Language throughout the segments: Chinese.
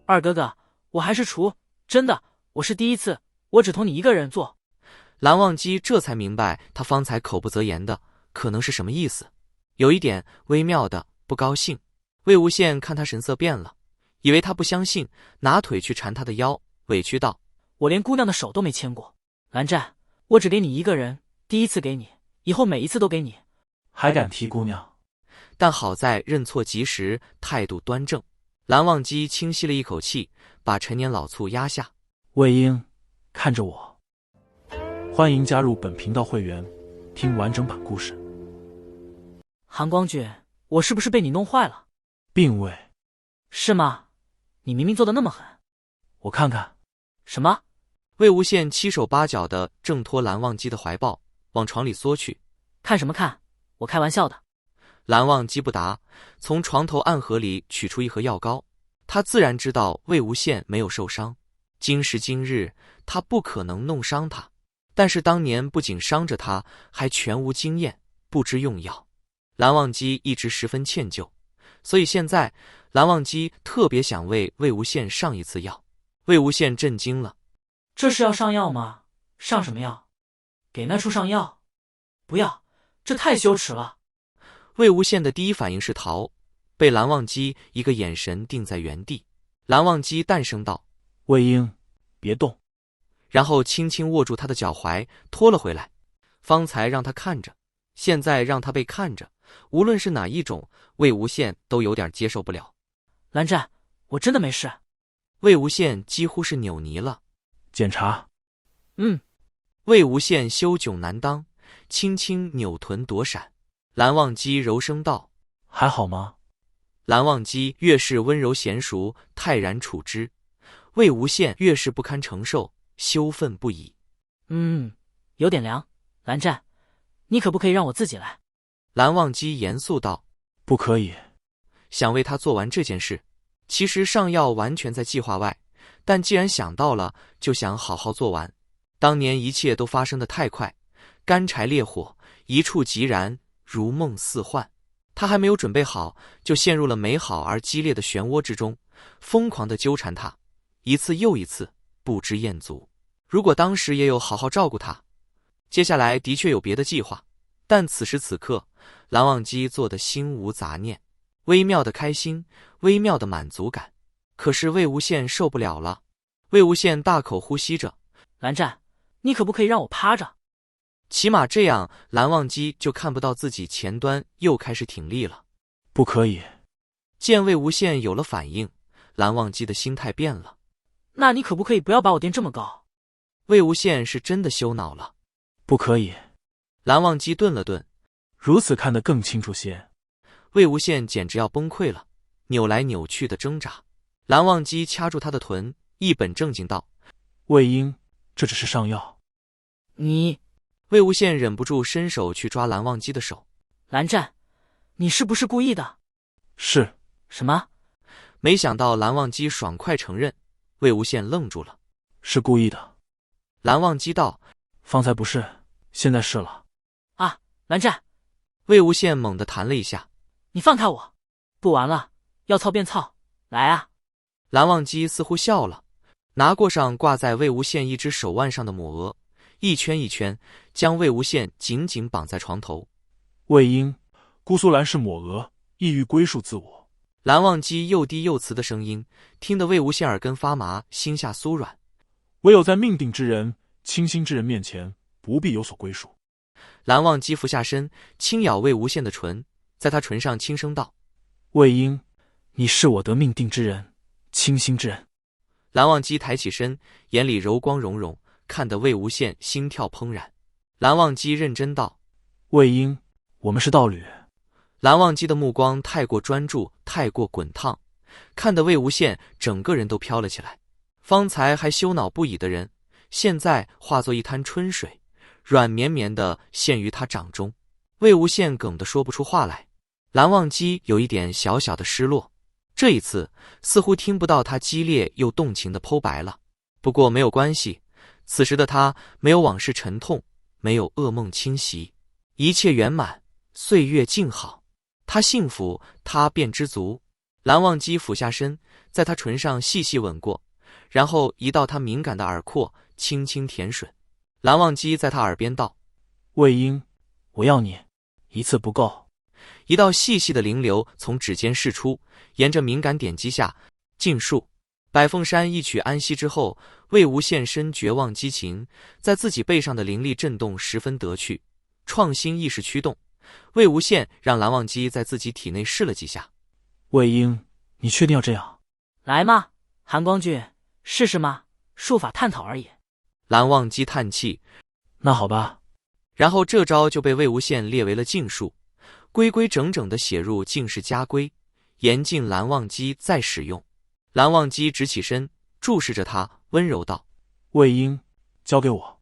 二哥哥，我还是厨，真的，我是第一次，我只同你一个人做。蓝忘机这才明白他方才口不择言的可能是什么意思，有一点微妙的不高兴。魏无羡看他神色变了，以为他不相信，拿腿去缠他的腰，委屈道：我连姑娘的手都没牵过，蓝湛，我只给你一个人，第一次给你，以后每一次都给你。还敢提姑娘？但好在认错及时，态度端正。蓝忘机轻吸了一口气，把陈年老醋压下。魏婴，看着我。欢迎加入本频道会员，听完整版故事。韩光俊，我是不是被你弄坏了？并未。是吗？你明明做的那么狠。我看看。什么？魏无羡七手八脚的挣脱蓝忘机的怀抱，往床里缩去。看什么看？我开玩笑的。蓝忘机不答，从床头暗盒里取出一盒药膏。他自然知道魏无羡没有受伤，今时今日他不可能弄伤他，但是当年不仅伤着他，还全无经验，不知用药。蓝忘机一直十分歉疚，所以现在蓝忘机特别想为魏无羡上一次药。魏无羡震惊了，这是要上药吗？上什么药？给那处上药？不要，这太羞耻了。魏无羡的第一反应是逃，被蓝忘机一个眼神定在原地。蓝忘机淡声道：魏婴，别动。然后轻轻握住他的脚踝，拖了回来。方才让他看着，现在让他被看着，无论是哪一种，魏无羡都有点接受不了。蓝湛，我真的没事。魏无羡几乎是扭捏了。检查。魏无羡羞窘难当，轻轻扭臀躲闪。蓝忘机柔声道：还好吗？蓝忘机越是温柔娴熟，泰然处之。魏无羡越是不堪承受，羞愤不已。有点凉。蓝湛，你可不可以让我自己来？蓝忘机严肃道：不可以。想为他做完这件事，其实上药完全在计划外，但既然想到了，就想好好做完。当年一切都发生得太快，干柴烈火，一触即燃，如梦似幻。他还没有准备好，就陷入了美好而激烈的漩涡之中，疯狂地纠缠他，一次又一次，不知厌足。如果当时也有好好照顾他，接下来的确有别的计划，但此时此刻，蓝忘机做得心无杂念，微妙的开心，微妙的满足感。可是魏无羡受不了了。魏无羡大口呼吸着：蓝湛，你可不可以让我趴着？起码这样蓝忘机就看不到自己前端又开始挺立了。不可以。见魏无羡有了反应，蓝忘机的心态变了。那你可不可以不要把我垫这么高？魏无羡是真的羞恼了。不可以。蓝忘机顿了顿，如此看得更清楚些。魏无羡简直要崩溃了，扭来扭去的挣扎。蓝忘机掐住他的臀，一本正经道：魏婴，这只是上药。你……魏无羡忍不住伸手去抓蓝忘机的手。蓝湛，你是不是故意的？是。什么？没想到蓝忘机爽快承认。魏无羡愣住了。是故意的。蓝忘机道：方才不是，现在是了。啊，蓝湛！魏无羡猛地弹了一下。你放开我！不玩了，要操便操，来啊！蓝忘机似乎笑了，拿过上挂在魏无羡一只手腕上的抹额，一圈一圈将魏无羡紧紧绑在床头。魏婴，姑苏兰是抹额，意欲归属自我。蓝忘机又低又瓷的声音，听得魏无羡耳根发麻，心下酥软。唯有在命定之人、倾心之人面前，不必有所归属。蓝忘机俯下身，轻咬魏无羡的唇，在他唇上轻声道：魏婴，你是我得命定之人，倾心之人。蓝忘机抬起身，眼里柔光融融，看得魏无羡心跳怦然。蓝忘机认真道：魏婴，我们是道侣。蓝忘机的目光太过专注，太过滚烫，看得魏无羡整个人都飘了起来。方才还羞恼不已的人，现在化作一滩春水，软绵绵地陷于他掌中。魏无羡哽得说不出话来。蓝忘机有一点小小的失落，这一次似乎听不到他激烈又动情的剖白了。不过没有关系，此时的他没有往事沉痛，没有噩梦侵袭，一切圆满，岁月静好。他幸福，他便知足。蓝忘机俯下身，在他唇上细细吻过，然后移到他敏感的耳廓，轻轻舔吮。蓝忘机在他耳边道：“魏婴，我要你，一次不够。”一道细细的灵流从指尖释出，沿着敏感点击下，尽数。百凤山一曲安息之后，魏无羡深绝望激情，在自己背上的灵力震动十分得趣，创新意识驱动。魏无羡让蓝忘机在自己体内试了几下。魏婴，你确定要这样？来嘛，韩光俊，试试嘛，术法探讨而已。蓝忘机叹气，那好吧。然后这招就被魏无羡列为了禁术，规规整整地写入禁式家规，严禁蓝忘机再使用。蓝忘机直起身，注视着他，温柔道：“魏婴，交给我。”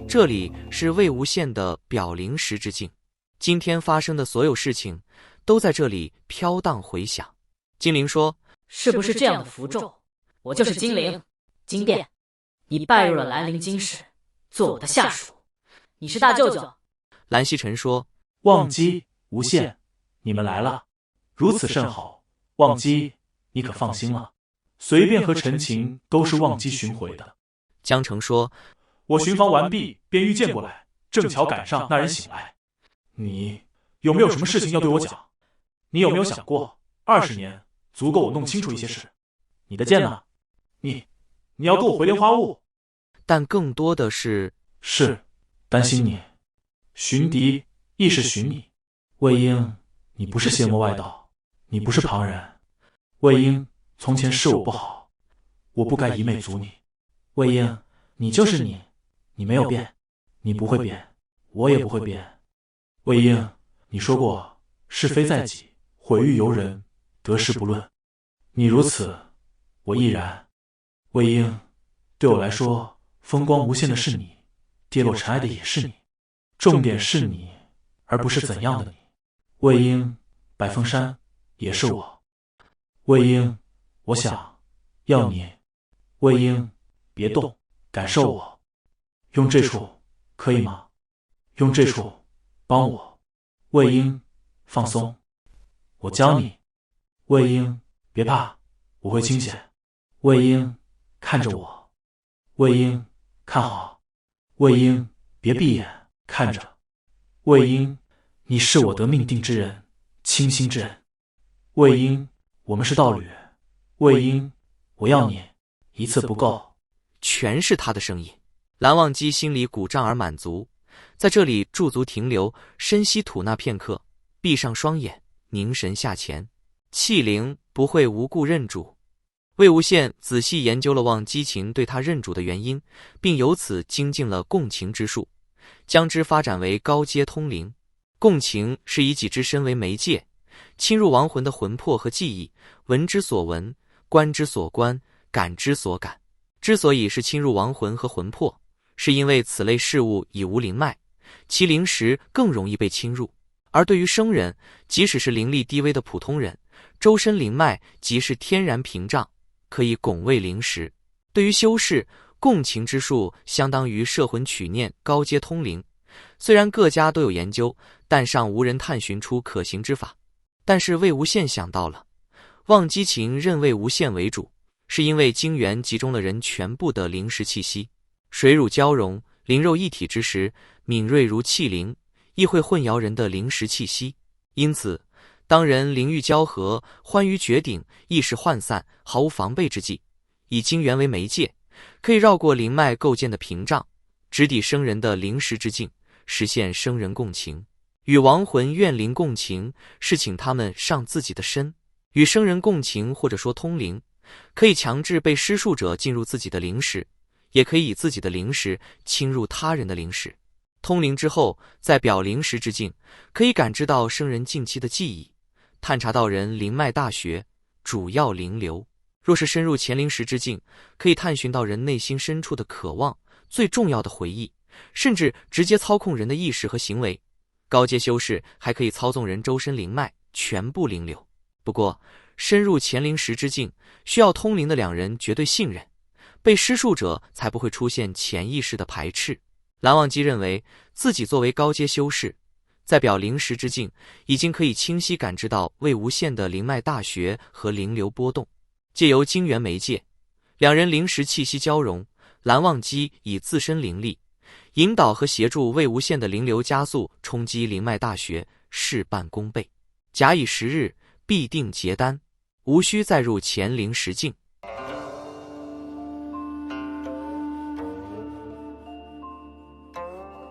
这里是魏无羡的表灵石之境，今天发生的所有事情都在这里飘荡回响。精灵说：“是不是这样的符咒？我就是精灵，金殿，你拜入了兰陵金氏，做我的下属。你是大舅舅。”蓝曦臣说：“忘机、无羡，你们来了，如此甚好。忘机，你可放心了，随便和陈情都是忘机寻回的。”江澄说：“我巡防完毕，便遇见过来，正巧赶上那人醒来。你有没有什么事情要对我讲？你有没有想过，20年足够我弄清楚一些事？你的剑呢？你要跟我回莲花坞？但更多的是担心你，寻敌亦是寻你。魏婴，你不是邪魔外道，你不是旁人。魏婴，从前是我不好，我不该一昧阻你。魏婴，你就是你，你没有变，你不会变，我也不会变。魏婴，你说过是非在己，毁誉由人，得失不论。你如此，我亦然。魏婴，对我来说，风光无限的是你，跌落尘埃的也是你，重点是你，而不是怎样的你。魏婴，百凤山也是我。魏婴，我想要你。魏婴，别动，感受我。用这处可以吗？用这处帮我。魏婴，放松，我教你。魏婴，别怕，我会清闲。魏婴，看着我。魏婴，看好。魏婴，别闭眼，看着。魏婴，你是我得命定之人，倾心之人。魏婴，我们是道侣。魏婴，我要你，一次不够。全是他的声音。蓝忘机心里鼓胀而满足，在这里驻足停留，深吸吐纳片刻，闭上双眼，凝神下潜。气灵不会无故认主。魏无羡仔细研究了忘机情对他认主的原因，并由此精进了共情之术，将之发展为高阶通灵。共情是以己之身为媒介，侵入亡魂的魂魄和记忆，闻之所闻，观之所观，感之所感。之所以是侵入亡魂和魂魄，是因为此类事物已无灵脉，其灵识更容易被侵入。而对于生人，即使是灵力低微的普通人，周身灵脉即是天然屏障，可以拱卫灵识。对于修士，共情之术相当于摄魂取念高阶通灵，虽然各家都有研究，但尚无人探寻出可行之法。但是魏无羡想到了，忘机情认魏无羡为主，是因为精元集中了人全部的灵识气息，水乳交融，灵肉一体之时，敏锐如气灵，亦会混淆人的灵识气息。因此当人灵欲交合，欢愉绝顶，意识涣散，毫无防备之际，以精元为媒介，可以绕过灵脉构建的屏障，直抵生人的灵识之境，实现生人共情。与亡魂怨灵共情，是请他们上自己的身；与生人共情或者说通灵，可以强制被施术者进入自己的灵识，也可以以自己的灵识侵入他人的灵识。通灵之后，在表灵识之境，可以感知到生人近期的记忆，探查到人灵脉大穴、主要灵流。若是深入乾灵识之境，可以探寻到人内心深处的渴望、最重要的回忆，甚至直接操控人的意识和行为。高阶修士还可以操纵人周身灵脉，全部灵流。不过深入乾灵识之境，需要通灵的两人绝对信任，被施术者才不会出现潜意识的排斥。蓝忘机认为自己作为高阶修士，在表灵石之境，已经可以清晰感知到魏无羡的灵脉大穴和灵流波动。借由精元媒介，两人灵石气息交融，蓝忘机以自身灵力引导和协助魏无羡的灵流加速冲击灵脉大穴，事半功倍。假以时日，必定结丹，无需再入乾灵石境。